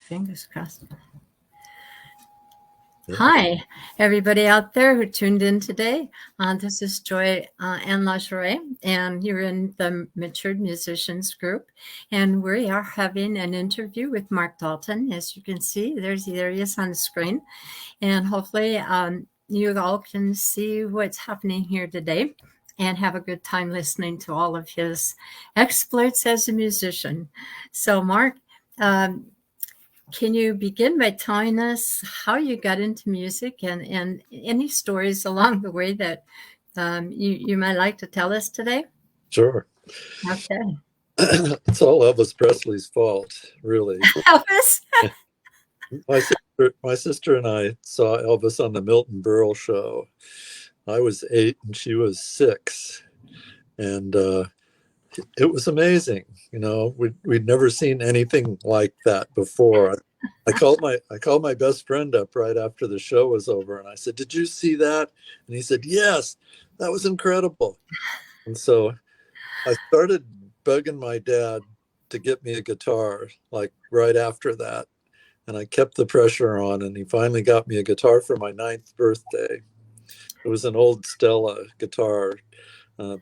Fingers crossed. Yeah. Hi, everybody out there who tuned in today. This is Joy Ann Lageray, and you're in the Matured Musicians group. And we are having an interview with Mark Dalton. As you can see, there he is on the screen. And hopefully you all can see what's happening here today and have a good time listening to all of his exploits as a musician. So, Mark, can you begin by telling us how you got into music and any stories along the way that you might like to tell us today? Sure. Okay. It's all Elvis Presley's fault, really. Elvis? My sister and I saw Elvis on the Milton Berle show. I was 8 and she was 6, and it was amazing. We'd never seen anything like that before. I called my best friend up right after the show was over, and I said, "Did you see that?" And he said, "Yes, that was incredible." And so I started bugging my dad to get me a guitar, like right after that. And I kept the pressure on, and he finally got me a guitar for my 9th birthday. It was an old Stella guitar,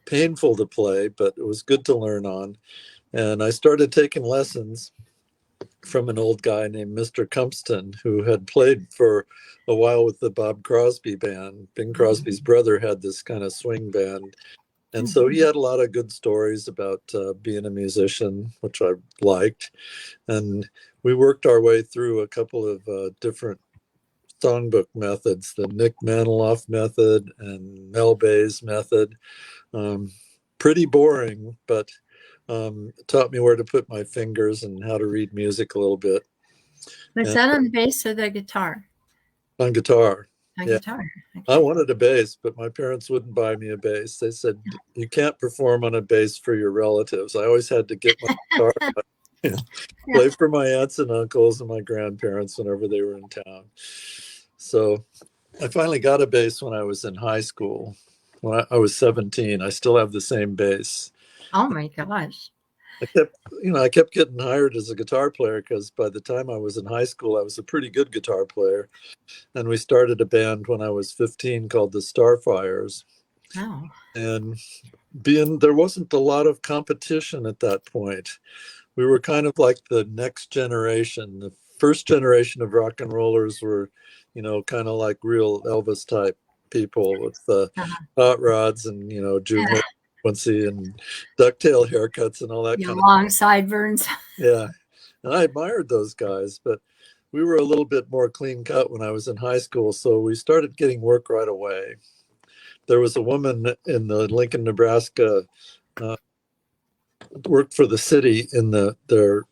painful to play, but it was good to learn on. And I started taking lessons from an old guy named Mr. Cumpston, who had played for a while with the Bob Crosby band. Bing Crosby's brother had this kind of swing band. And so he had a lot of good stories about being a musician, which I liked. And we worked our way through a couple of different songbook methods, the Nick Maniloff method and Mel Bay's method. Pretty boring, but it taught me where to put my fingers and how to read music a little bit. Was that on the bass or the guitar? On guitar. On Yeah. guitar. Okay. I wanted a bass, but my parents wouldn't buy me a bass. They said, "You can't perform on a bass for your relatives." I always had to get my guitar, play for my aunts and uncles and my grandparents whenever they were in town. So I finally got a bass when I was in high school. When I was 17, I still have the same bass. Oh my gosh. I kept getting hired as a guitar player because by the time I was in high school, I was a pretty good guitar player. And we started a band when I was 15 called the Starfires. Oh. And there wasn't a lot of competition at that point. We were kind of like the next generation. The first generation of rock and rollers were, kind of like real Elvis type people with the hot rods and, juvenile frequency and ducktail haircuts and all that kind of long sideburns. Yeah. And I admired those guys, but we were a little bit more clean cut when I was in high school. So we started getting work right away. There was a woman in the Lincoln, Nebraska, worked for the city in their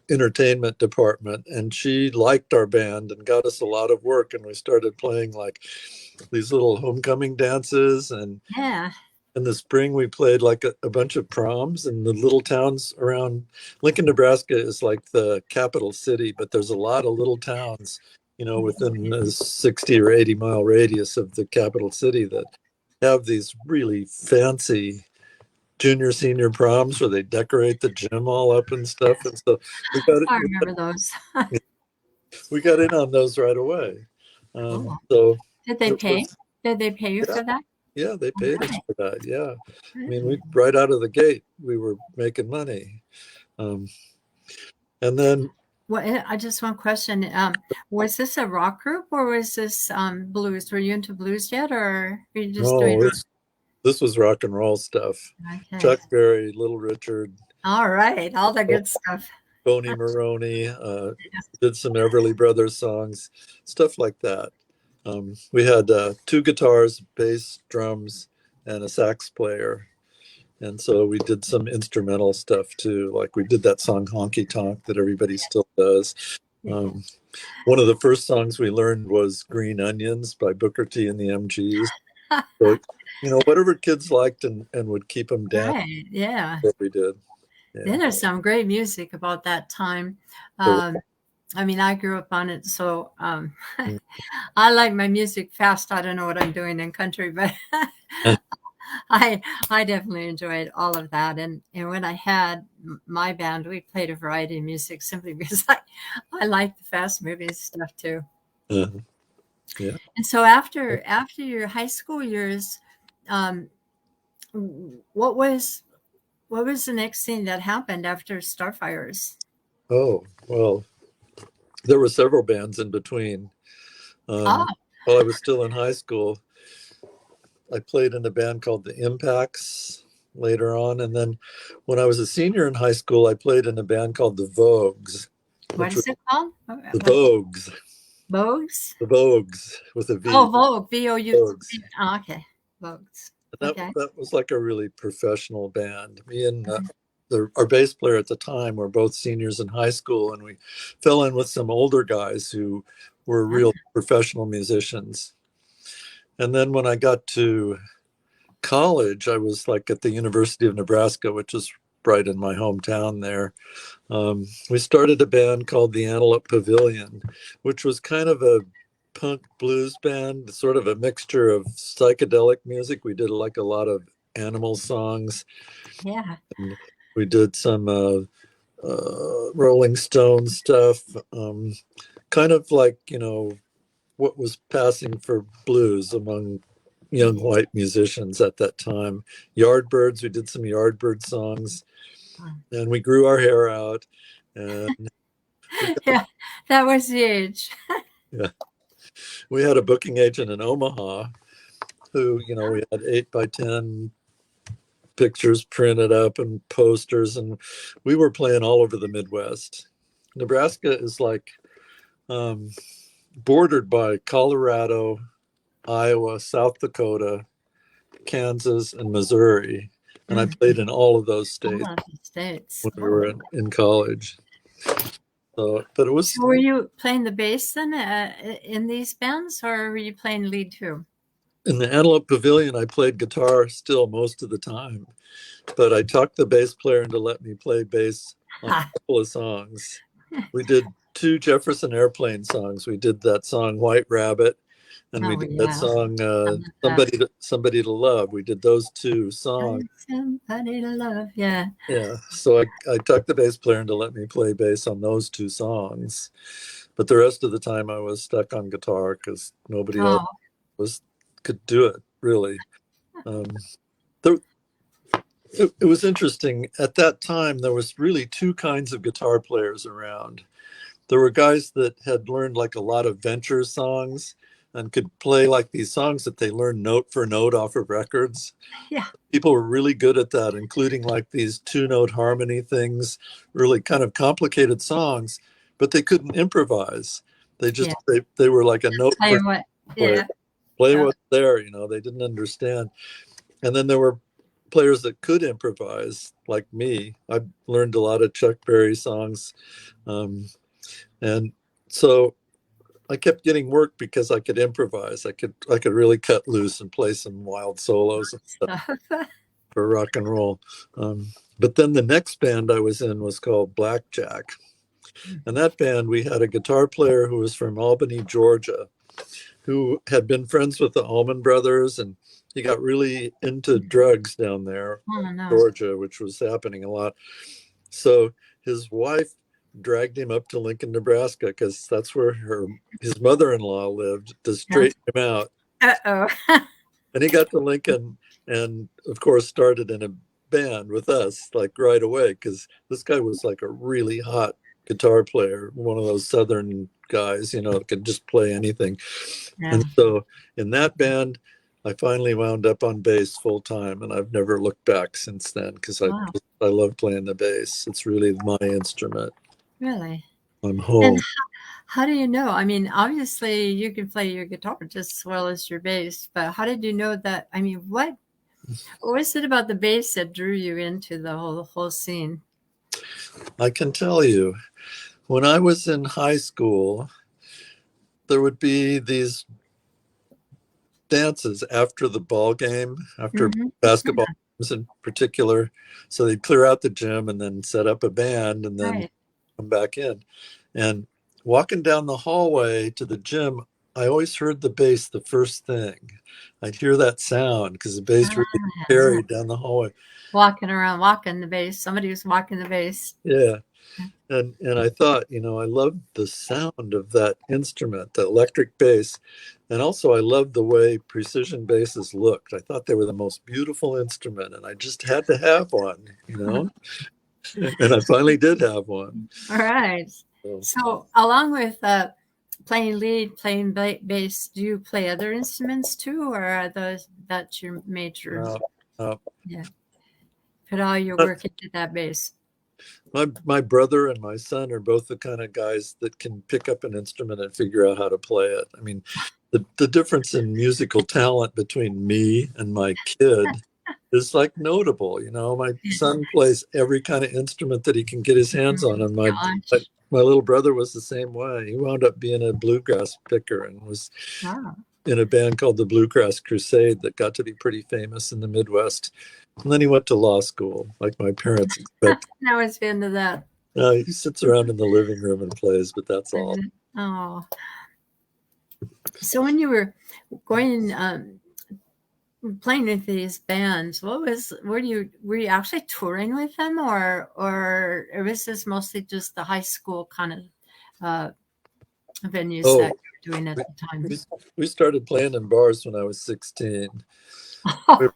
entertainment department, and she liked our band and got us a lot of work. And we started playing like these little homecoming dances, and in the spring we played like a bunch of proms in the little towns around. Lincoln, Nebraska is like the capital city, but there's a lot of little towns, within a 60 or 80 mile radius of the capital city that have these really fancy junior senior proms where they decorate the gym all up and stuff. And so I remember those. We got in on those right away. Cool. So did they pay? Did they pay you for that? Yeah, they paid us for that. Yeah. I mean, right out of the gate, we were making money. And then. Well, I just one question. Was this a rock group or was this blues? Were you into blues yet, or were you just doing rock? This was rock and roll stuff. Okay. Chuck Berry, Little Richard. All right. All the good stuff. Boney Maroney, did some Everly Brothers songs, stuff like that. We had 2 guitars, bass, drums, and a sax player. And so we did some instrumental stuff too. Like we did that song Honky Tonk that everybody still does. One of the first songs we learned was Green Onions by Booker T and the MGs. So, whatever kids liked and would keep them down. Right, yeah. What we did. Yeah. Then there's some great music about that time. I mean, I grew up on it, so I like my music fast. I don't know what I'm doing in country, but I definitely enjoyed all of that. And when I had my band, we played a variety of music simply because I like the fast moving stuff too. Uh, yeah. And so after your high school years, um, what was the next thing that happened after Starfires? Oh, well, there were several bands in between. Ah, While I was still in high school, I played in a band called the Impacts later on. And then when I was a senior in high school, I played in a band called the Vogues, what which was is it called? the What Vogues, Vogues? the Vogues with a V. Oh, Vogue, VOU. Vogues. Oh, okay, Vogues. That, Okay. that was like a really professional band. Me and our bass player at the time were both seniors in high school, and we fell in with some older guys who were real professional musicians. And then when I got to college, I was like at the University of Nebraska, which is right in my hometown there. We started a band called the Antelope Pavilion, which was kind of a punk blues band, sort of a mixture of psychedelic music. We did like a lot of animal songs, Yeah. and we did some Rolling Stone stuff, kind of like, what was passing for blues among young white musicians at that time. Yardbirds, we did some Yardbird songs, and we grew our hair out, and we got, Yeah, that was the age. yeah, we had a booking agent in Omaha who, we had 8x10 pictures printed up and posters, and we were playing all over the Midwest. Nebraska is like um, bordered by Colorado, Iowa, South Dakota, Kansas, and Missouri. And I played in all of those All states of the states. when we were in college. So, but it was So were you playing the bass then in these bands, or were you playing lead too? in the Antelope Pavilion. I played guitar still most of the time, but I talked the bass player into let me play bass on a couple of songs. We did two Jefferson Airplane songs. We did that song White Rabbit, and we Oh did that yeah, song I love that. Somebody to Love. We did those two songs. Somebody to love. Yeah. Yeah, so I talked the bass player into let me play bass on those two songs, but the rest of the time I was stuck on guitar because nobody else Oh, was could do it really. Um, there, it was interesting at that time. There was really two kinds of guitar players around. There were guys that had learned like a lot of venture songs and could play like these songs that they learned note for note off of records. yeah, People were really good at that, including like these two-note harmony things, really kind of complicated songs, but they couldn't improvise. They yeah. just they were like a note Tell for you what. player. Yeah. Play Yeah. what's there, they didn't understand. And then there were players that could improvise, like me. I learned a lot of Chuck Berry songs. And so I kept getting work because I could improvise. I could really cut loose and play some wild solos and stuff Stuff. for rock and roll. But then the next band I was in was called Blackjack. And that band, we had a guitar player who was from Albany, Georgia, who had been friends with the Allman Brothers, and he got really into drugs down there, Oh in no. Georgia, which was happening a lot. So his wife dragged him up to Lincoln, Nebraska, because that's where his mother-in-law lived, to straighten him out. Uh-oh. And he got to Lincoln and, of course, started in a band with us like right away, because this guy was like a really hot guitar player, one of those Southern guys, could just play anything. Yeah. And so in that band, I finally wound up on bass full time, and I've never looked back since then because Wow. I love playing the bass. It's really my instrument. Really? I'm And home. how do you know? I mean, obviously you can play your guitar just as well as your bass, but how did you know that? I mean, what was it about the bass that drew you into the whole scene? I can tell you, when I was in high school, there would be these dances after the ball game, after Mm-hmm. basketball games in particular. So they'd clear out the gym and then set up a band and then Right. come back in. And walking down the hallway to the gym, I always heard the bass the first thing. I'd hear that sound because the bass really Yeah. carried down the hallway. Walking around, walking the bass. Somebody was walking the bass. Yeah. And I thought, I loved the sound of that instrument, the electric bass. And also I loved the way precision basses looked. I thought they were the most beautiful instrument, and I just had to have one. And I finally did have one. All right. So along with playing lead, playing bass, do you play other instruments too, or are that's your major? Yeah. Put all your work into that bass. My brother and my son are both the kind of guys that can pick up an instrument and figure out how to play it. I mean, the difference in musical talent between me and my kid is like notable. My son plays every kind of instrument that he can get his hands on, and my little brother was the same way. He wound up being a bluegrass picker and was in a band called the Bluegrass Crusade that got to be pretty famous in the Midwest. And then he went to law school, like my parents expected. Now it's been to that. He sits around in the living room and plays, but that's all. Oh. So when you were going playing with these bands, were you actually touring with them, or was this mostly just the high school kind of venues that you were doing at the time? We started playing in bars when I was 16. How'd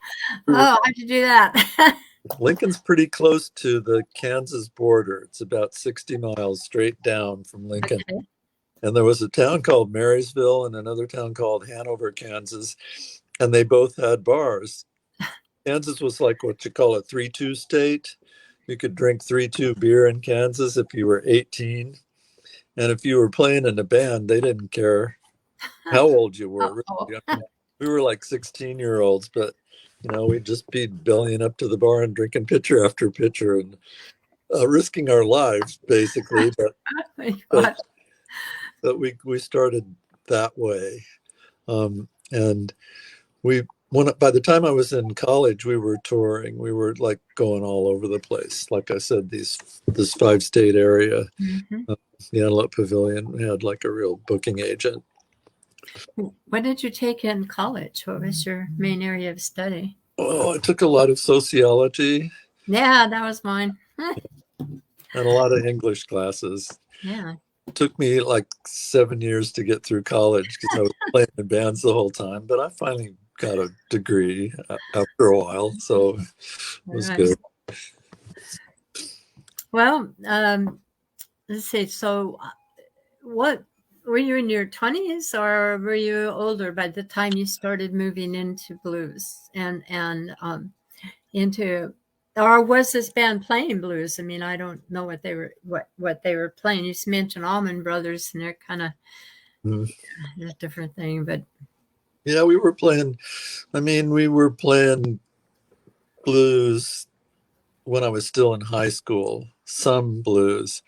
you do that? Lincoln's pretty close to the Kansas border. It's about 60 miles straight down from Lincoln. Okay. And there was a town called Marysville and another town called Hanover, Kansas, and they both had bars. Kansas was like what you call a 3-2 state. You could drink 3-2 beer in Kansas if you were 18. And if you were playing in a band, they didn't care how old you were. Really. I mean, we were like 16-year-olds, but we'd just be bellying up to the bar and drinking pitcher after pitcher and risking our lives, basically. But we started that way. And by the time I was in college, we were touring. We were like going all over the place. Like I said, this 5-state area, the Antelope Pavilion had like a real booking agent. What did you take in college? What was your main area of study? Oh, I took a lot of sociology. Yeah, that was mine. And a lot of English classes. Yeah. It took me like 7 years to get through college because I was playing in bands the whole time. But I finally got a degree after a while, so it was good. Well, let's see. So, what were you in your 20s, or were you older by the time you started moving into blues and into, or was this band playing blues? I mean, I don't know what they were playing. You mentioned Allman Brothers, and they're kind of a different thing, but yeah, we were playing. I mean, we were playing blues when I was still in high school. Some blues.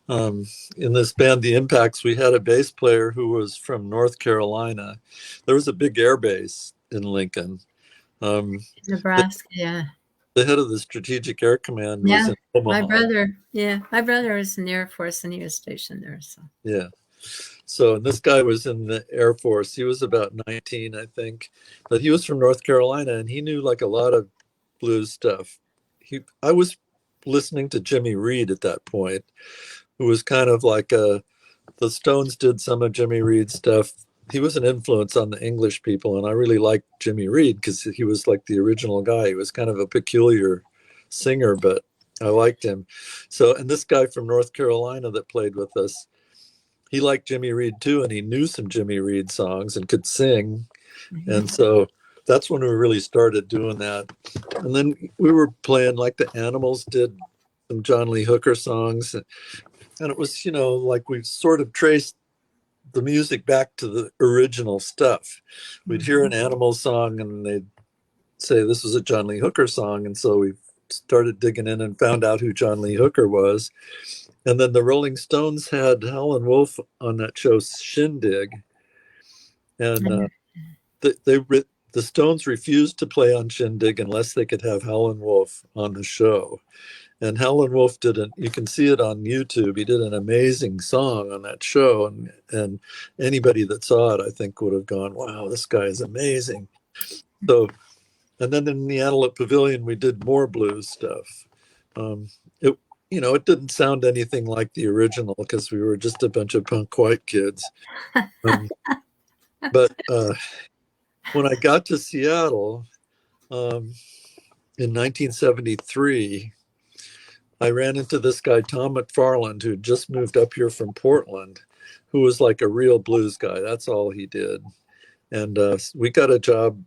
In this band, the Impacts, we had a bass player who was from North Carolina. There was a big air base in Lincoln. Nebraska, yeah. The head of the Strategic Air Command was in Omaha. My brother was in the Air Force and he was stationed there. So yeah. So this guy was in the Air Force. He was about 19, I think. But he was from North Carolina, and he knew like a lot of blues stuff. I was listening to Jimmy Reed at that point, who was kind of like the Stones did some of Jimmy Reed's stuff. He was an influence on the English people, and I really liked Jimmy Reed because he was like the original guy. He was kind of a peculiar singer, but I liked him. So, and this guy from North Carolina that played with us, he liked Jimmy Reed too, and he knew some Jimmy Reed songs and could sing. And so that's when we really started doing that. And then we were playing like the Animals did some John Lee Hooker songs. And it was, like we sort of traced the music back to the original stuff. We'd hear an Animals song and they'd say this was a John Lee Hooker song. And so we started digging in and found out who John Lee Hooker was. And then the Rolling Stones had Howlin' Wolf on that show Shindig. And the Stones refused to play on Shindig unless they could have Howlin' Wolf on the show. And Howlin' Wolf you can see it on YouTube. He did an amazing song on that show. And anybody that saw it, I think, would have gone, wow, this guy is amazing. So, and then in the Antelope Pavilion, we did more blues stuff. It, it didn't sound anything like the original because we were just a bunch of punk white kids. But when I got to Seattle in 1973, I ran into this guy, Tom McFarland, who just moved up here from Portland, who was like a real blues guy. That's all he did. And we got a job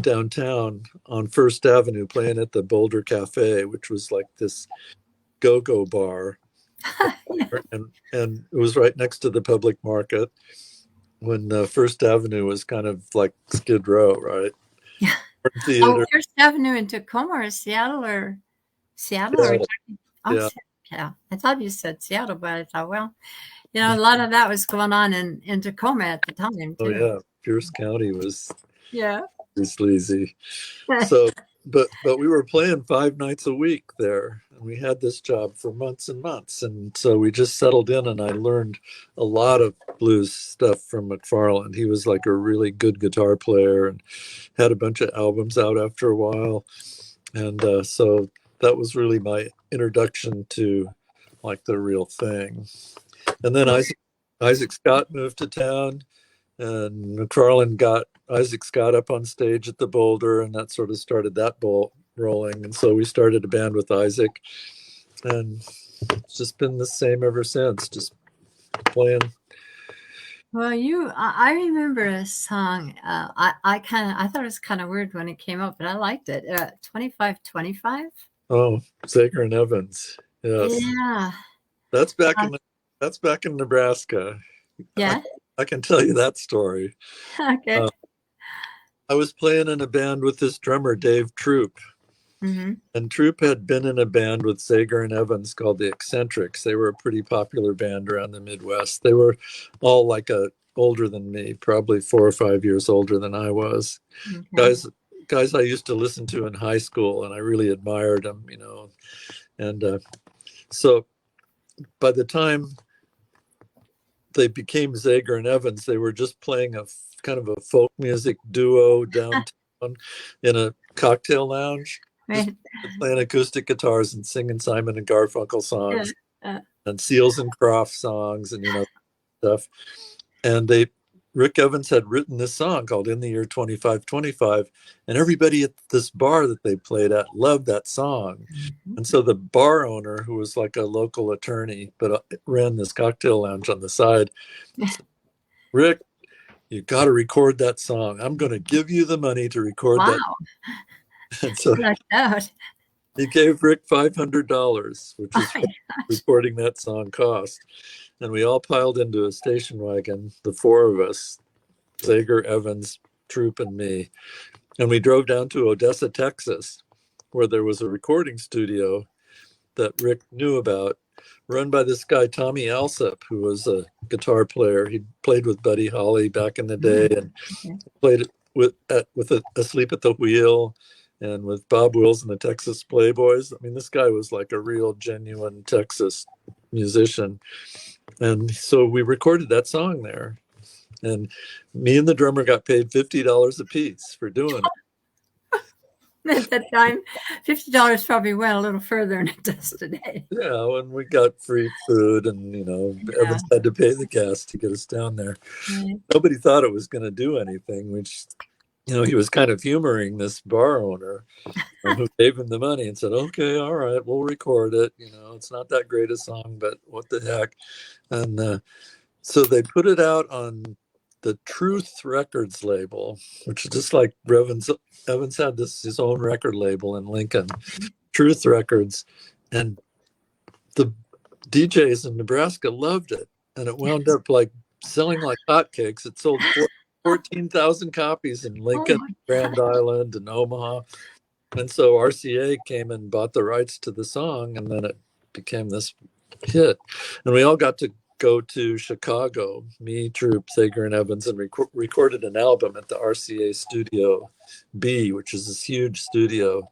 downtown on First Avenue playing at the Boulder Cafe, which was like this go-go bar. and it was right next to the public market when First Avenue was kind of like Skid Row, right? Yeah. Theater. Oh, First Avenue in Tacoma or Seattle or Seattle? Or yeah. Yeah. I thought you said Seattle, but I thought, well, a lot of that was going on in Tacoma at the time, too. Oh, yeah. Pierce County was sleazy. Yeah. So, but we were playing 5 nights a week there, and we had this job for months and months. And so we just settled in, and I learned a lot of blues stuff from McFarland. He was like a really good guitar player and had a bunch of albums out after a while. And so that was really my introduction to like the real thing. And then Isaac Scott moved to town, and McFarland got Isaac Scott up on stage at the Boulder, and that sort of started that ball rolling. And so we started a band with Isaac, and it's just been the same ever since, just playing. Well, I remember a song. I thought it was kind of weird when it came up, but I liked it. 2525. Oh, Sager and Evans. Yes. Yeah. That's back in Nebraska. Yeah. I can tell you that story. Okay. I was playing in a band with this drummer, Dave Troop. Mm-hmm. And Troop had been in a band with Sager and Evans called the Eccentrics. They were a pretty popular band around the Midwest. They were all like older than me, probably 4 or 5 years older than I was. Okay. Guys I used to listen to in high school, and I really admired them, And so by the time they became Sager and Evans, they were just playing a kind of a folk music duo downtown in a cocktail lounge, right. Playing acoustic guitars and singing Simon and Garfunkel songs and Seals and Crofts songs and stuff. And Rick Evans had written this song called "In the Year 2525," and everybody at this bar that they played at loved that song. Mm-hmm. And so the bar owner, who was like a local attorney but ran this cocktail lounge on the side, said, "Rick, you got to record that song. I'm going to give you the money to record that." And so he gave Rick $500, which is what recording that song cost. And we all piled into a station wagon, the 4 of us, Sager, Evans, Troop, and me. And we drove down to Odessa, Texas, where there was a recording studio that Rick knew about, run by this guy, Tommy Alsop, who was a guitar player. He played with Buddy Holly back in the day and played with Asleep at the Wheel and with Bob Wills and the Texas Playboys. I mean, this guy was like a real, genuine Texas musician. And so we recorded that song there. And me and the drummer got paid $50 a piece for doing it. At that time, $50 probably went a little further than it does today. Yeah, and we got free food, and Evans had to pay the gas to get us down there. Right. Nobody thought it was going to do anything. Which, he was kind of humoring this bar owner who gave him the money and said, "Okay, all right, we'll record it. It's not that great a song, but what the heck." And so they put it out on the Truth Records label, which is just like Evans had his own record label in Lincoln, Truth Records, and the DJs in Nebraska loved it, and it wound up like selling like hotcakes. It sold 14,000 copies in Lincoln, Grand Island, and Omaha, and so RCA came and bought the rights to the song, and then it became this hit, and we all got to go to Chicago, me, Troop, Sager, and Evans, and recorded an album at the RCA Studio B, which is this huge studio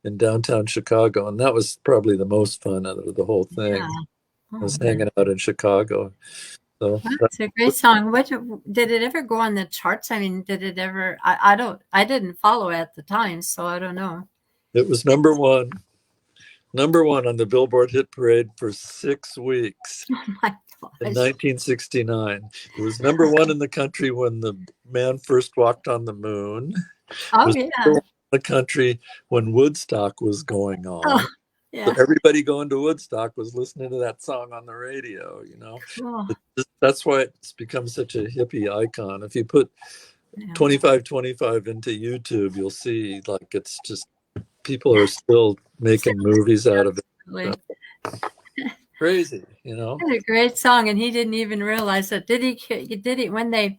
in downtown Chicago. And that was probably the most fun out of the whole thing. Yeah. Was hanging out in Chicago. So that's a great song. What did it ever go on the charts? I mean, did it ever? I didn't follow at the time, so I don't know. It was number one on the Billboard hit parade for 6 weeks. Oh my gosh. In 1969. It was number one in the country when the man first walked on the moon. Oh, it was yeah. in the country when Woodstock was going on. Oh, yeah. So everybody going to Woodstock was listening to that song on the radio, you know. Cool. That's why it's become such a hippie icon. If you put 2525 into YouTube, you'll see like it's just people are still making movies out of it. Crazy, you know. What a great song, and he didn't even realize it. Did he when they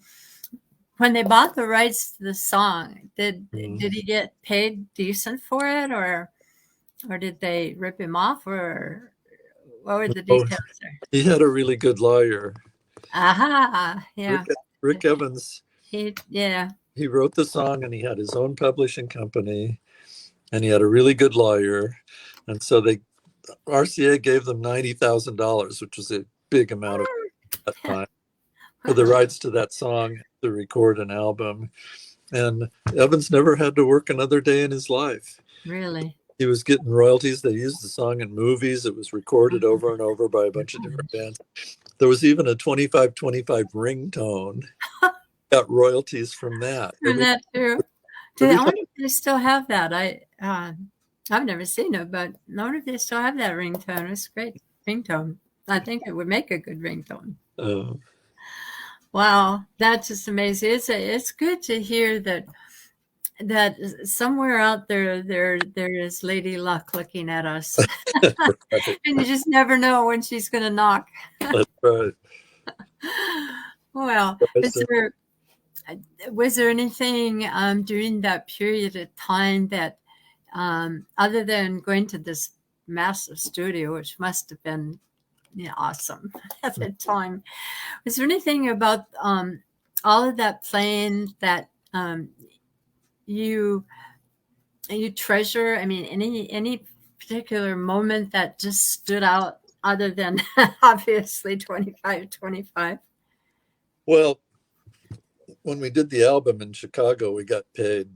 bought the rights to the song? Did he get paid decent for it, or did they rip him off, or what were the details there? He had a really good lawyer. Aha, yeah. Rick Evans. He wrote the song, and he had his own publishing company, and he had a really good lawyer, and so RCA gave them $90,000, which was a big amount of at that time, for the rights to that song to record an album. And Evans never had to work another day in his life. Really? He was getting royalties. They used the song in movies. It was recorded over and over by a bunch of different bands. There was even a 2525 ringtone. Got royalties from that. From that too. I wonder if they still have that. I've never seen it, but I wonder if they still have that ringtone. It's a great ringtone. I think it would make a good ringtone. Wow, that's just amazing. It's good to hear that somewhere out there is Lady Luck looking at us. And you just never know when she's going to knock. That's right. Well, was there anything during that period of time that other than going to this massive studio, which must have been awesome at the time, was there anything about all of that playing that you treasure? I mean, any particular moment that just stood out other than obviously 2525? Well, when we did the album in Chicago, we got paid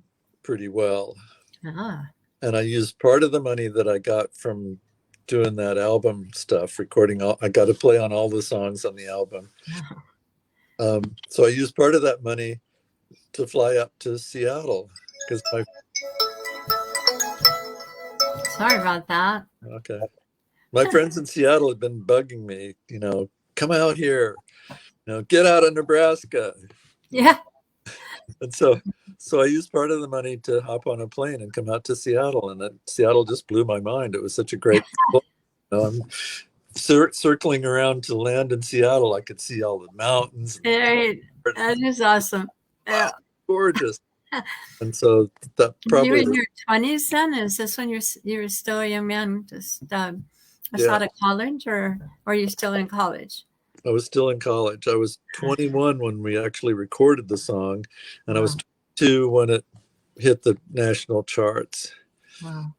pretty well. And I used part of the money that I got from doing that album stuff, recording I got to play on all the songs on the album. So I used part of that money to fly up to Seattle because sorry about that. Okay. My friends in Seattle had been bugging me, come out here, get out of Nebraska. Yeah. And so I used part of the money to hop on a plane and come out to Seattle, and Seattle just blew my mind. It was such a great I'm circling around to land in Seattle. I could see all the mountains. Hey, that is awesome. Yeah. Gorgeous. And so that probably you were in your 20s then? Is this when you were still a young man, just out of college, or are you still in college? I was still in college. I was 21 when we actually recorded the song, and I was 22 when it hit the national charts. Wow.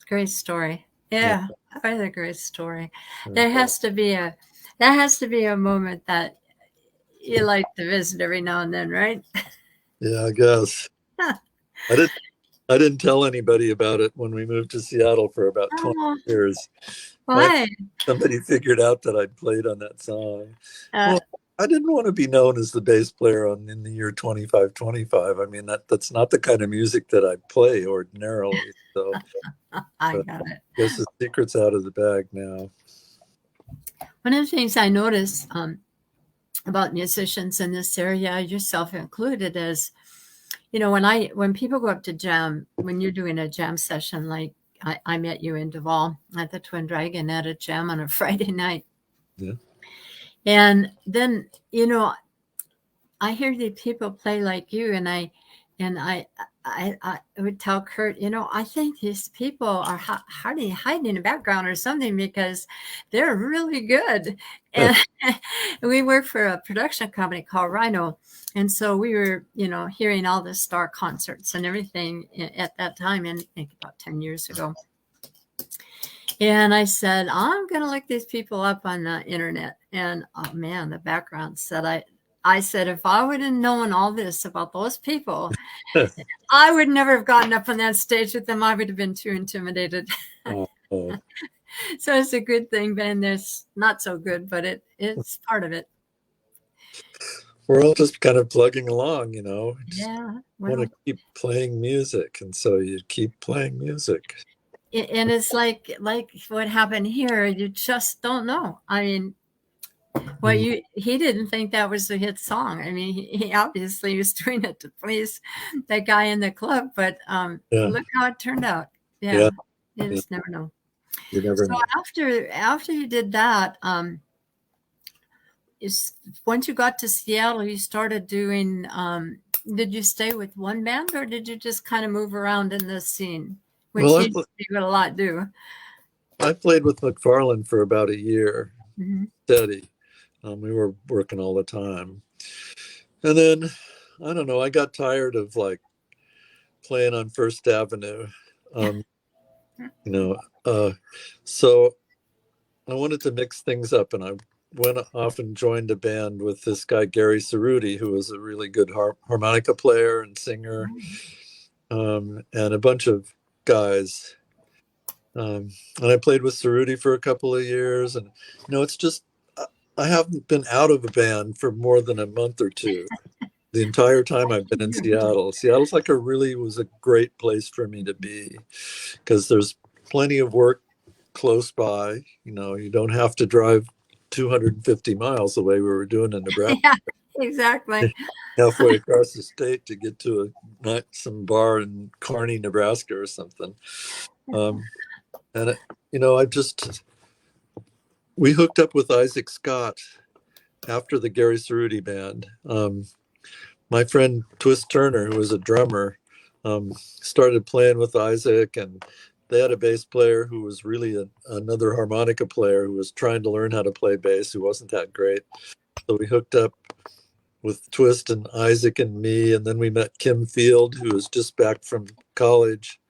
Great story. Yeah. What a great story. That has to be a moment that you like to visit every now and then, right? Yeah, I guess. I didn't tell anybody about it when we moved to Seattle for about 20 years. Why? Somebody figured out that I'd played on that song. Well, I didn't want to be known as the bass player in the year 2525. I mean, that's not the kind of music that I play ordinarily. So I got it. I guess the secret's out of the bag now. One of the things I notice about musicians in this area, yourself included, is, when people go up to jam, when you're doing a jam session, like I met you in Duval at the Twin Dragon at a jam on a Friday night. Yeah. And then, I hear the people play like you, and I I would tell Kurt, I think these people are hiding in the background or something because they're really good. And we work for a production company called Rhino. And so we were, hearing all the star concerts and everything at that time, and I think about 10 years ago. And I said, I'm going to look these people up on the internet. And oh man, the background said, I said, if I would have known all this about those people, I would never have gotten up on that stage with them. I would have been too intimidated. Oh, So it's a good thing, Ben. There's not so good, but it's part of it. we're all just kind of plugging along, Yeah. Want to keep playing music, and so you keep playing music. And it's like what happened here. You just don't know. I mean, he didn't think that was a hit song. I mean, he obviously was doing it to please that guy in the club, but look how it turned out. Yeah. You just never know. You never know. After you did that, once you got to Seattle, you started doing. Did you stay with one band, or did you just kind of move around in the scene? Which seems to be what a lot do. I played with McFarlane for about a year, steady. We were working all the time, and then I don't know. I got tired of like playing on First Avenue, so I wanted to mix things up, and I went off and joined a band with this guy Gary Cerruti, who was a really good harmonica player and singer, and a bunch of guys. And I played with Cerruti for a couple of years, and it's just I haven't been out of a band for more than a month or two. The entire time I've been in Seattle. Seattle's was a great place for me to be, because there's plenty of work close by. You don't have to drive 250 miles the way we were doing in Nebraska. Yeah, exactly. Halfway across the state to get to some bar in Kearney, Nebraska or something. And we hooked up with Isaac Scott after the Gary Cerruti band. My friend Twist Turner, who was a drummer, started playing with Isaac, and they had a bass player who was really another harmonica player who was trying to learn how to play bass, who wasn't that great. So we hooked up with Twist and Isaac and me, and then we met Kim Field, who was just back from college.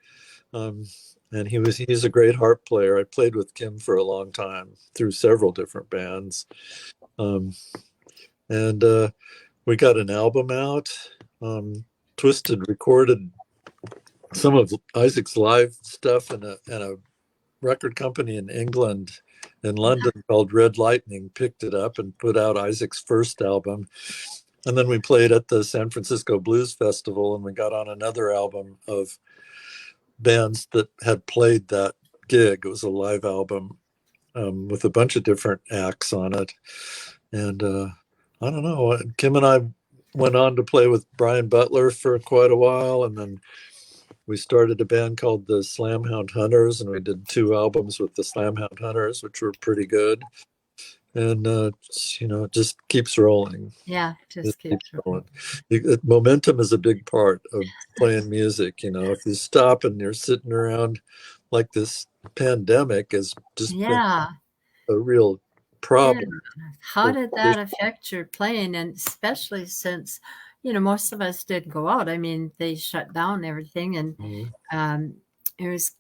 And he's a great harp player. I played with Kim for a long time through several different bands. And we got an album out. Twisted recorded some of Isaac's live stuff in a record company in England, in London, called Red Lightning, picked it up and put out Isaac's first album. And then we played at the San Francisco Blues Festival, and we got on another album of bands that had played that gig. It was a live album with a bunch of different acts on it. And I don't know, Kim and I went on to play with Brian Butler for quite a while, and then we started a band called the Slamhound Hunters, and we did 2 albums with the Slamhound Hunters, which were pretty good. And it just keeps rolling. Yeah, just keeps rolling. Momentum is a big part of playing music. If you stop and you're sitting around, like this pandemic has just been a real problem. Yeah. How did that affect your playing? And especially since, most of us didn't go out. I mean, they shut down everything, and it was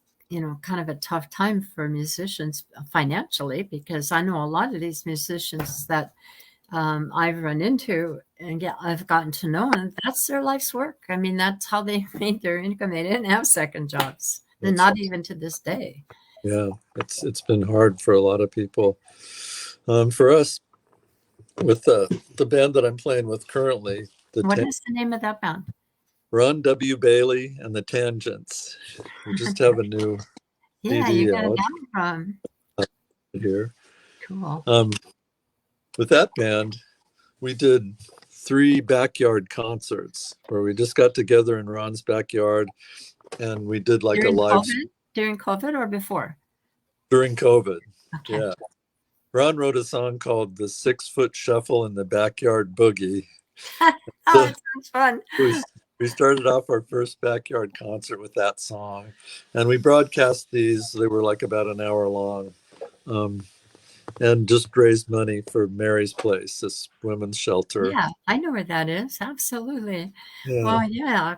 kind of a tough time for musicians financially, because I know a lot of these musicians that I've run into and I've gotten to know, and that's their life's work. I mean, that's how they made their income. They didn't have second jobs, and not even to this day. Yeah, it's been hard for a lot of people. For us, with the band that I'm playing with currently, what is the name of that band? Ron W. Bailey and the Tangents. We just have a new CD you got it from here. Cool. With that band, we did 3 backyard concerts where we just got together in Ron's backyard, and we did like a live. During COVID or before? During COVID. Okay. Yeah. Ron wrote a song called The 6 Foot Shuffle in the Backyard Boogie. Oh, it sounds fun. We started off our first backyard concert with that song, and we broadcast these. They were like about an hour long, um, and just raised money for Mary's Place, this women's shelter. Yeah, I know where that is. Absolutely. Yeah, Well, yeah,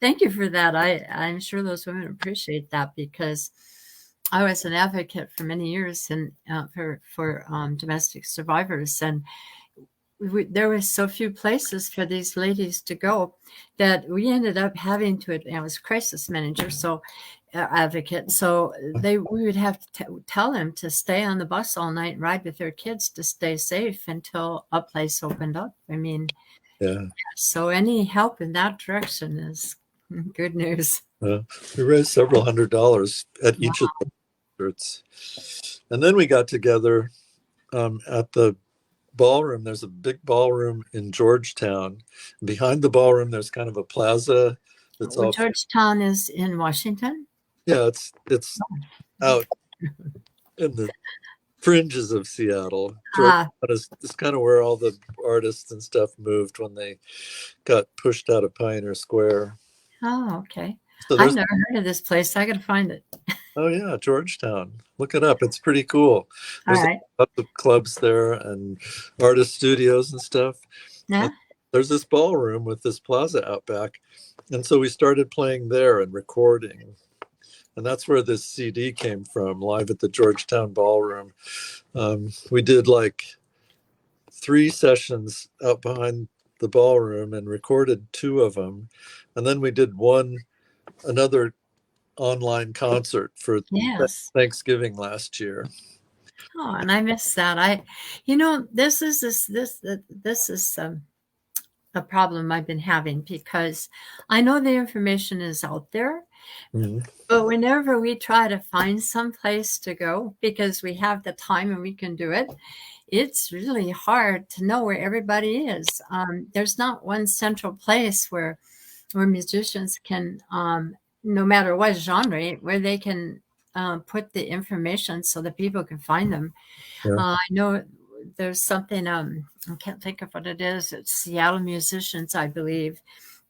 thank you for that. I'm sure those women appreciate that because I was an advocate for many years and for domestic survivors, and there was so few places for these ladies to go that we ended up having to. I was crisis manager, so advocate. So we would have to tell them to stay on the bus all night and ride with their kids to stay safe until a place opened up. I mean, yeah. so any help in that direction is good news. We raised several $100s at each of the concerts, and then we got together at the ballroom. There's a big ballroom in Georgetown. Behind the ballroom, there's kind of a plaza that's Well, all. Georgetown is in Washington. Yeah, it's out in the fringes of Seattle. Georgetown is kind of where all the artists and stuff moved when they got pushed out of Pioneer Square. Oh, okay. So I've never heard of this place. I got to find it. Oh yeah, Georgetown. Look it up. It's pretty cool. There's All right. lots of clubs there and artist studios and stuff. Yeah. And there's this ballroom with this plaza out back. And so we started playing there and recording. And that's where this CD came from, Live at the Georgetown Ballroom. We did like 3 sessions out behind the ballroom and recorded 2 of them. And then we did another online concert for Thanksgiving last year. Oh, and I missed that. This is a problem I've been having because I know the information is out there, but whenever we try to find some place to go because we have the time and we can do it, it's really hard to know where everybody is. There's not one central place where musicians can, no matter what genre, where they can put the information so that people can find them. Yeah. I know there's something, I can't think of what it is. It's Seattle Musicians, I believe,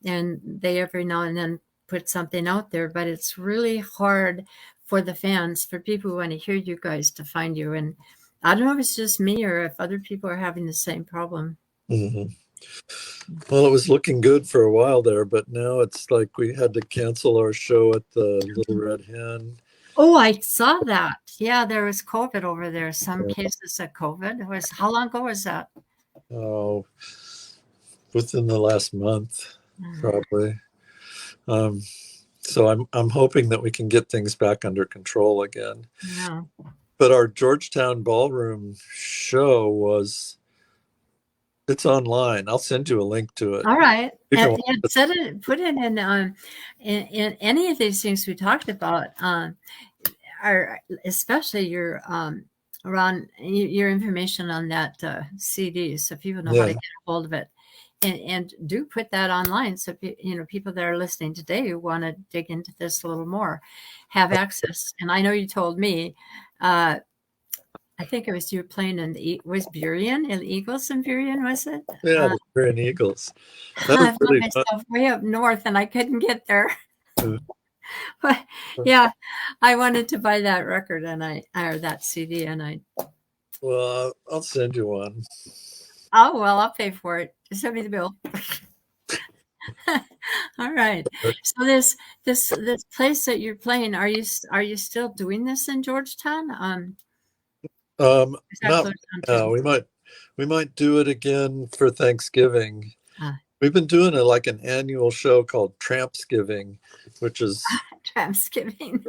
and they every now and then put something out there, but it's really hard for the fans, for people who want to hear you guys, to find you. And I don't know if it's just me or if other people are having the same problem. Mm-hmm. Well, it was looking good for a while there, but now it's like we had to cancel our show at the Little Red Hen. Oh, I saw that. Yeah, there was COVID over there. Some cases of COVID. How long ago was that? Oh, within the last month, probably. So I'm hoping that we can get things back under control again. Yeah. But our Georgetown Ballroom show it's online. I'll send you a link to it. All right. And put it in any of these things we talked about, are especially your your information on that CD, so people know how to get a hold of it. And do put that online so people that are listening today who want to dig into this a little more have access. And I know you told me, I think it was you playing was Burien in Eagles in Burien, was it? Yeah, the Burien Eagles. I found myself way up north and I couldn't get there. But yeah, I wanted to buy that record or that CD, and Well, I'll send you one. Oh well, I'll pay for it. Just send me the bill. All right. So this place that you're playing, are you still doing this in Georgetown? Not now. We might do it again for Thanksgiving. We've been doing an annual show called Tramps Giving, which is Tramps Giving.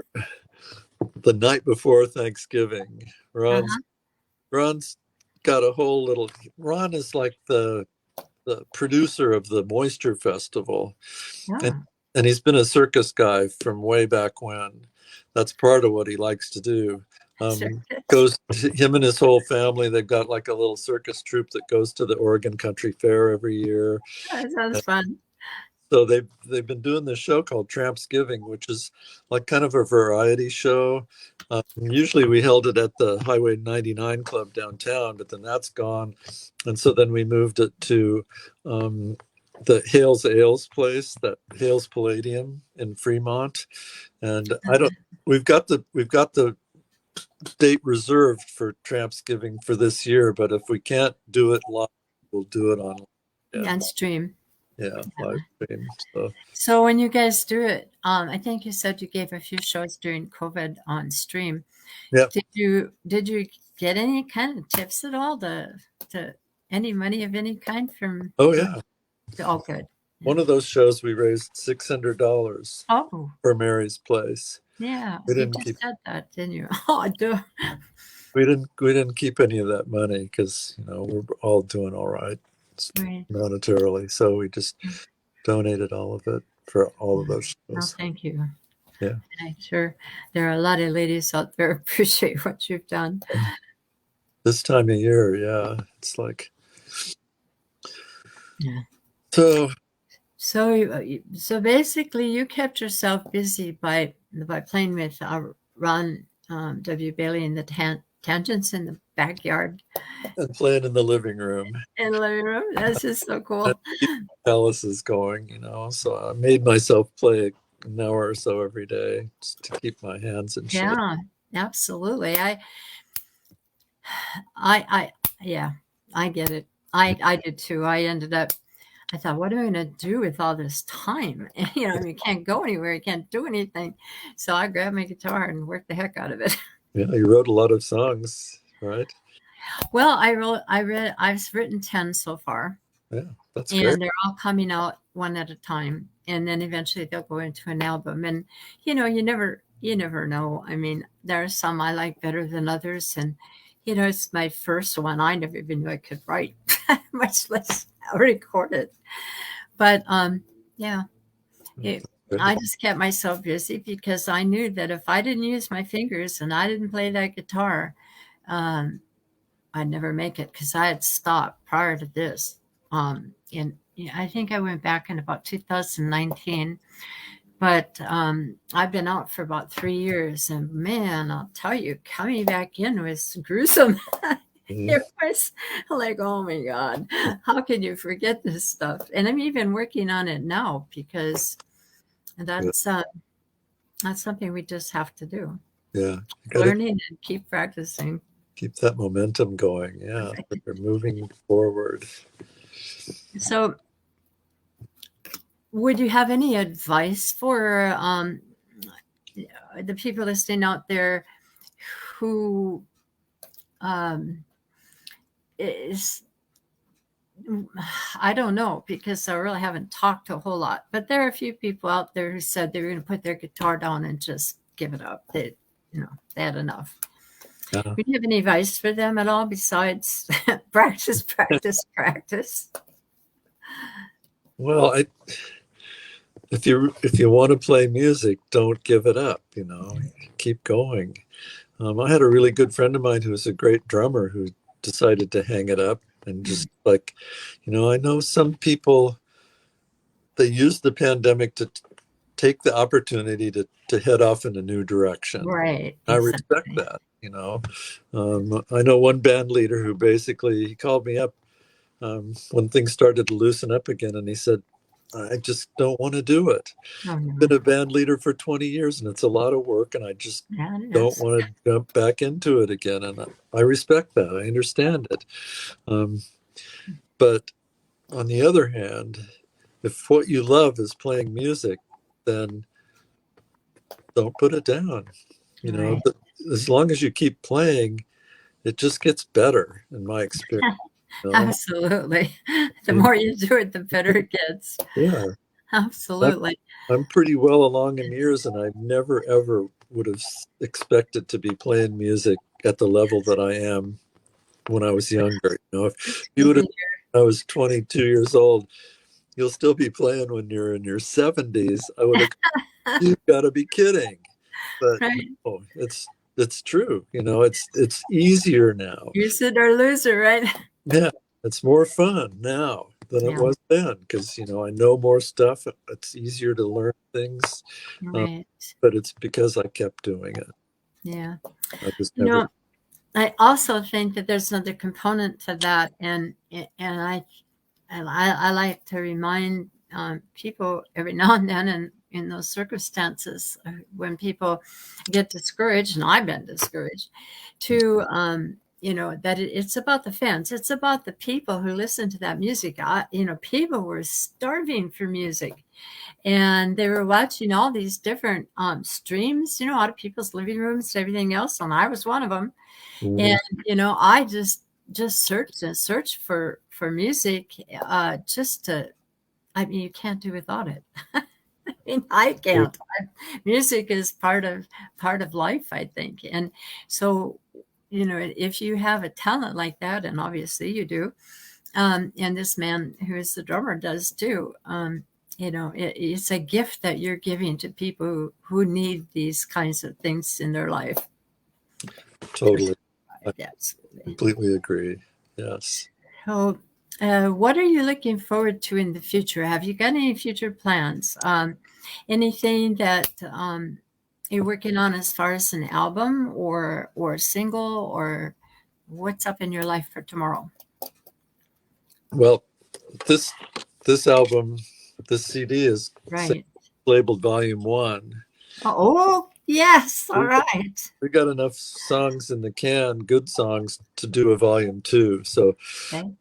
The night before Thanksgiving. Ron's got a whole little. Ron is like the producer of the Moisture Festival, and he's been a circus guy from way back when. That's part of what he likes to do. Him and his whole family, they've got like a little circus troupe that goes to the Oregon Country Fair every year. That sounds fun. So they've been doing this show called Tramps Giving, which is like kind of a variety show. Usually we held it at the Highway 99 Club downtown, but then that's gone. And so then we moved it to the Hales Ales place, that Hales Palladium in Fremont, and we've got the date reserved for Tramps Giving for this year, but if we can't do it live, we'll do it online. And stream. Yeah, live stream. So when you guys do it, I think you said you gave a few shows during COVID on stream. Yeah. Did you get any kind of tips at all to any money of any kind from? Oh yeah. Oh, good. One of those shows we raised $600 for Mary's Place. Yeah, you just said that, didn't you? Oh, duh. We didn't keep any of that money because we're all doing all right monetarily, so we just donated all of it for all of those shows. Well, thank you. Yeah, I'm sure there are a lot of ladies out there who appreciate what you've done. This time of year, yeah, it's like yeah. So basically, you kept yourself busy by playing with Ron W. Bailey in the tangents in the backyard and playing in the living room. In the living room, that's just so cool. Palace is going, so I made myself play an hour or so every day just to keep my hands in shape. Yeah, absolutely. I get it. I did too. I thought, what am I going to do with all this time? You can't go anywhere. You can't do anything. So I grabbed my guitar and worked the heck out of it. Yeah, you wrote a lot of songs, right? Well, I've written 10 so far. Yeah, that's great. And they're all coming out one at a time. And then eventually they'll go into an album. And, you never know. I mean, there are some I like better than others. And, it's my first one. I never even knew I could write, much less record it. But, yeah, I just kept myself busy because I knew that if I didn't use my fingers and I didn't play that guitar, I'd never make it because I had stopped prior to this. And I think I went back in about 2019, but I've been out for about 3 years, and man, I'll tell you, coming back in was gruesome. It was like, oh my God, how can you forget this stuff? And I'm even working on it now because that's something we just have to do. Yeah, learning and keep practicing. Keep that momentum going. Yeah, they're moving forward. So, would you have any advice for the people listening out there who I don't know, because I really haven't talked a whole lot, but there are a few people out there who said they were going to put their guitar down and just give it up. They had enough. Would you have any advice for them at all besides practice? Well, if you want to play music, don't give it up. Keep going. I had a really good friend of mine who was a great drummer who decided to hang it up and just I know some people, they use the pandemic to take the opportunity to head off in a new direction. Right. I respect that. I know one band leader who basically, he called me up when things started to loosen up again, and he said, I just don't want to do it. I've been a band leader for 20 years and it's a lot of work, and I just don't want to jump back into it again. And I respect that. I understand it. But on the other hand, if what you love is playing music, then don't put it down. As long as you keep playing, it just gets better, in my experience. Absolutely. The more you do it, the better it gets. Yeah. Absolutely. I'm pretty well along in years, and I never, ever would have expected to be playing music at the level that I am when I was younger. If you would have, I was 22 years old, you'll still be playing when you're in your 70s. I would have, you've got to be kidding. But no, it's true. It's easier now. Use it or lose it, right? Yeah, it's more fun now than it was then, because I know more stuff. It's easier to learn things, but it's because I kept doing it. Yeah. I just never. I also think that there's another component to that, and and I like to remind people every now and then in those circumstances when people get discouraged, and I've been discouraged, to that it's about the fans. It's about the people who listen to that music. People were starving for music, and they were watching all these different streams, out of people's living rooms and everything else, and I was one of them. Mhm. And I just searched and searched for music, just to. I mean, you can't do without it. I mean, I can't. Music is part of life, I think. And so, if you have a talent like that, and obviously you do, and this man who is the drummer does too, it's a gift that you're giving to people who need these kinds of things in their life. Totally. I Absolutely. completely agree. Yes. So, what are you looking forward to in the future? Have you got any future plans? Anything that you're working on as far as an album or a single, or what's up in your life for tomorrow? Well, this album, this CD is Right. labeled Volume 1. Oh, yes. All right. We got enough songs in the can, good songs, to do a Volume 2. So Okay.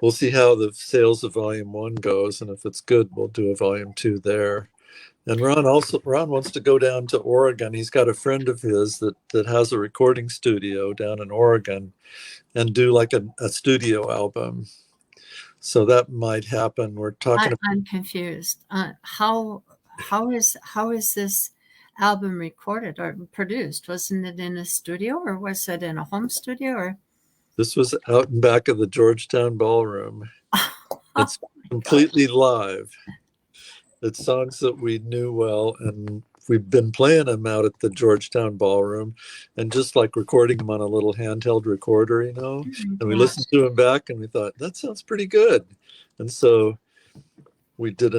we'll see how the sales of Volume 1 goes, and if it's good, we'll do a Volume 2 there. And Ron wants to go down to Oregon. He's got a friend of his that has a recording studio down in Oregon, and do like a studio album. So that might happen. We're talking about. I'm confused. How is this album recorded or produced? Wasn't it in a studio, or was it in a home studio? Or This was out in back of the Georgetown Ballroom. It's completely live. It's songs that we knew well, and we've been playing them out at the Georgetown Ballroom, and just like recording them on a little handheld recorder, and we listened to them back, and we thought, that sounds pretty good. And so we did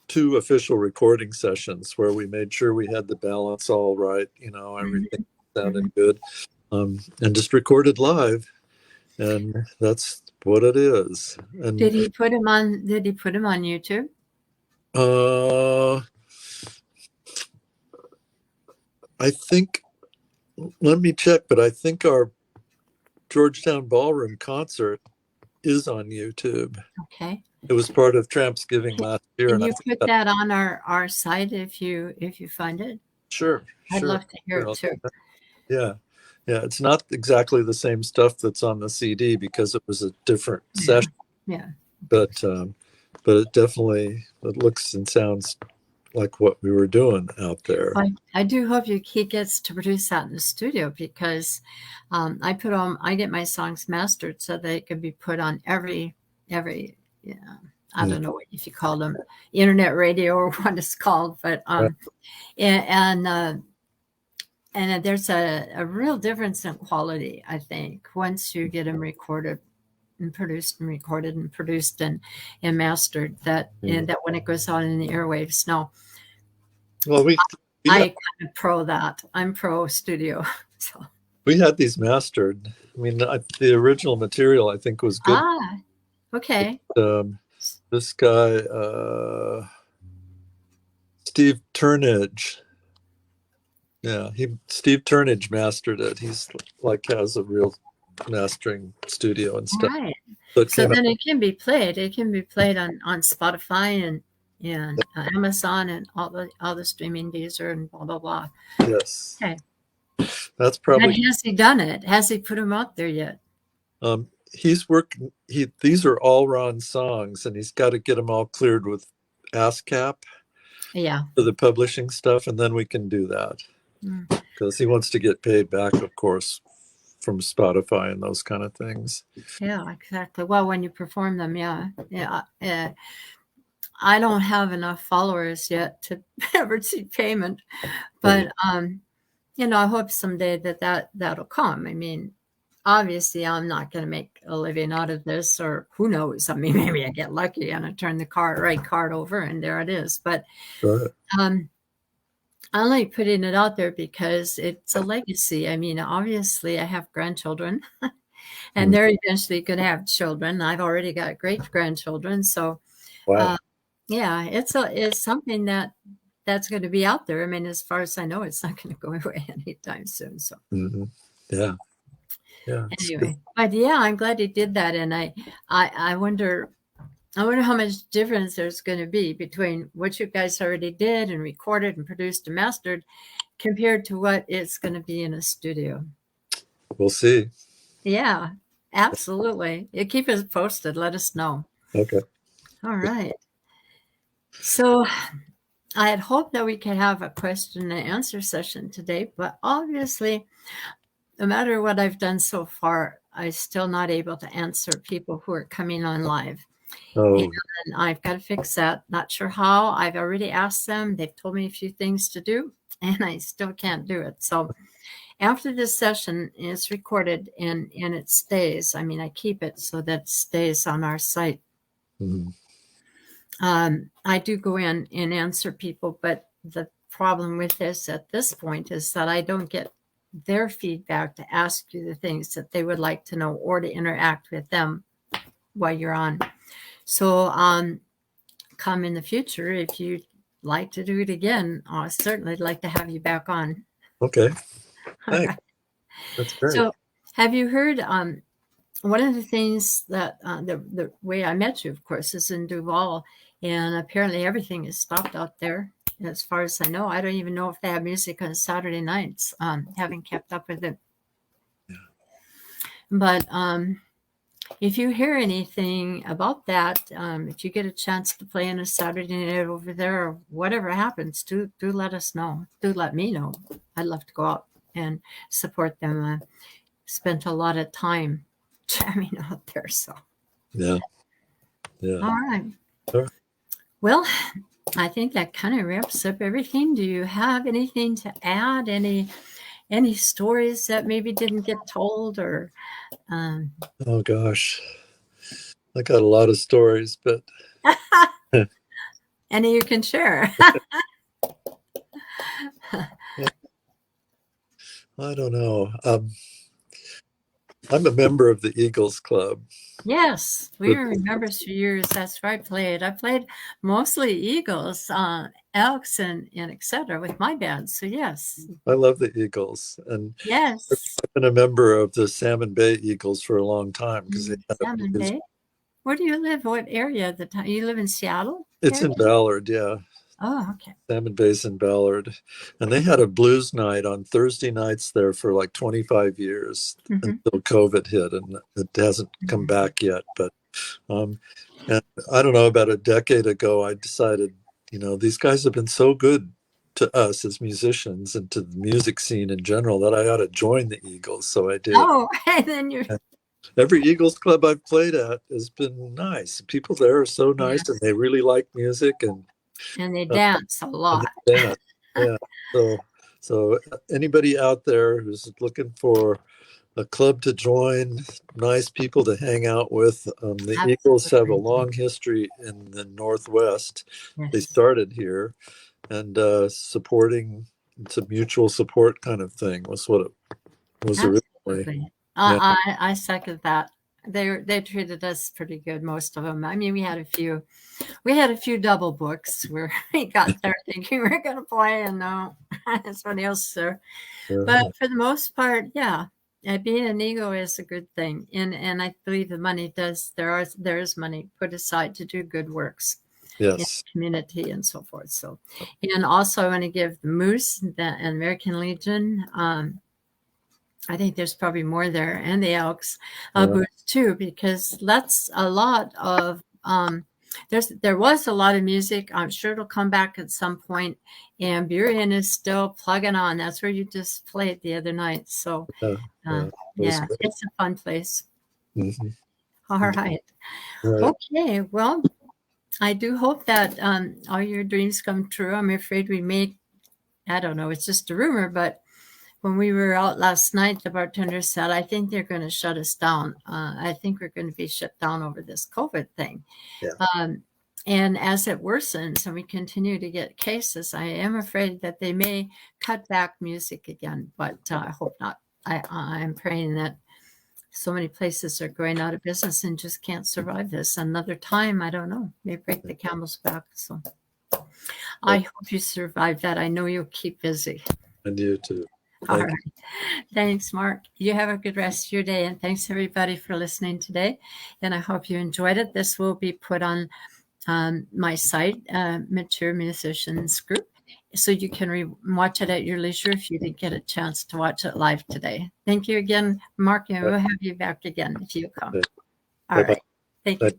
two official recording sessions where we made sure we had the balance all right, everything sounded good, and just recorded live. And that's what it is. And did he put him on YouTube? I think, let me check, but I think our Georgetown Ballroom concert is on YouTube. Okay. It was part of Tramps Giving last year. Can you put that on our site if you find it? Sure. I'd love to hear it too. Yeah. It's not exactly the same stuff that's on the CD because it was a different session. Yeah. But it definitely, it looks and sounds like what we were doing out there. I do hope he gets to produce that in the studio, because I get my songs mastered so they can be put on every I don't know if you call them internet radio or what it's called, but and there's a real difference in quality, I think, once you get them recorded and produced and recorded and produced and mastered, and that when it goes out in the airwaves. No, well, I kind of pro that. I'm pro studio. So we had these mastered. I mean, the original material I think was good. Okay. But, this guy, Steve Turnage. Yeah, Steve Turnage mastered it. He's has a real mastering studio and stuff. Right. So then it can be played. It can be played on Spotify and Amazon and all the streaming, Deezer and blah blah blah. Yes. Okay. That's probably. And has he done it? Has he put them out there yet? He's working. These are all Ron's songs, and he's got to get them all cleared with ASCAP. Yeah. For the publishing stuff, and then we can do that. Because he wants to get paid back, of course, from Spotify and those kind of things. Yeah, exactly. Well, when you perform them, yeah. I don't have enough followers yet to ever see payment, but I hope someday that'll come. I mean, obviously, I'm not going to make a living out of this, or who knows? I mean, maybe I get lucky and I turn the right card over, and there it is. But I like putting it out there because it's a legacy. I mean, obviously, I have grandchildren, And they're eventually going to have children. I've already got great grandchildren. So, Wow. yeah, it's something that's going to be out there. I mean, as far as I know, it's not going to go away anytime soon. So, Yeah. Yeah. anyway, but yeah, I'm glad he did that. And I wonder how much difference there's going to be between what you guys already did and recorded and produced and mastered compared to what it's going to be in a studio. We'll see. Yeah, absolutely. You keep us posted. Let us know. Okay. All right. So I had hoped that we could have a question and answer session today, but obviously, no matter what I've done so far, I'm still not able to answer people who are coming on live. Oh, And I've got to fix that. Not sure how. I've already asked them. They've told me a few things to do, and I still can't do it. So after this session, it's recorded and it stays. I mean, I keep it so that it stays on our site. I do go in and answer people, but the problem with this at this point is that I don't get their feedback to ask you the things that they would like to know or to interact with them while you're on. So come in the future, if you'd like to do it again, I certainly like to have you back on. okay. All Thanks. right. That's great. So have you heard one of the things that the way I met you, of course, is in Duval, and apparently everything is stopped out there. As far as I know, I don't even know if they have music on Saturday nights. Haven't kept up with it. Yeah. But if you hear anything about that, if you get a chance to play on a Saturday night over there, or whatever happens, do let us know. Do let me know. I'd love to go out and support them. Spent a lot of time jamming out there. So Yeah. all right. Sure. Well, I think that kind of wraps up everything. Do you have anything to add? Any stories that maybe didn't get told, or Oh gosh, I got a lot of stories, but any you can share? I don't know. I'm a member of the Eagles Club. Yes, we were members for years. That's where I played. I played mostly Eagles, Elks, and etc. with my band. So yes, I love the Eagles, and yes. I've been a member of the Salmon Bay Eagles for a long time because they had a Salmon blues. Bay. Where do you live? What area at the time? You live in Seattle? It's in Ballard, yeah. Oh, okay. Salmon Bay's in Ballard, and they had a blues night on Thursday nights there for like 25 years until COVID hit, and it hasn't come back yet. But and I don't know, about a decade ago, I decided, these guys have been so good to us as musicians and to the music scene in general that I ought to join the Eagles. So I did. Oh, and then you. Every Eagles club I've played at has been nice. People there are so nice, and they really like music, and they dance a lot. yeah. So anybody out there who's looking for a club to join, nice people to hang out with, the Eagles have a long history in the Northwest. Yes. They started here, and supporting, it's a mutual support kind of thing was what it was originally. I second that. They treated us pretty good, most of them. I mean, we had a few double books where we got there thinking we were going to play, and no, somebody else there. But for the most part, yeah, being an Eagle is a good thing, and I believe the money there is money put aside to do good works. Yes. In the community and so forth. So, and also I want to give the Moose, the American Legion. I think there's probably more there, and the Elks booth too, because that's a lot of. There was a lot of music. I'm sure it'll come back at some point. And Burien is still plugging on. That's where you just played the other night. So, yeah, it's a fun place. All right. Okay. Well, I do hope that all your dreams come true. I'm afraid I don't know, it's just a rumor, but when we were out last night, the bartender said, I think they're going to shut us down. I think we're going to be shut down over this COVID thing. Yeah. And as it worsens and we continue to get cases, I am afraid that they may cut back music again, but I hope not. I'm praying that so many places are going out of business and just can't survive this. Another time, I don't know, may break the camel's back. So I hope you survive that. I know you'll keep busy. And you too. All Thank right. Thanks, Mark. You have a good rest of your day. And thanks, everybody, for listening today. And I hope you enjoyed it. This will be put on my site, Mature Musicians Group, so you can watch it at your leisure if you didn't get a chance to watch it live today. Thank you again, Mark, and we'll have you back again if you come. you. All right. Thank you.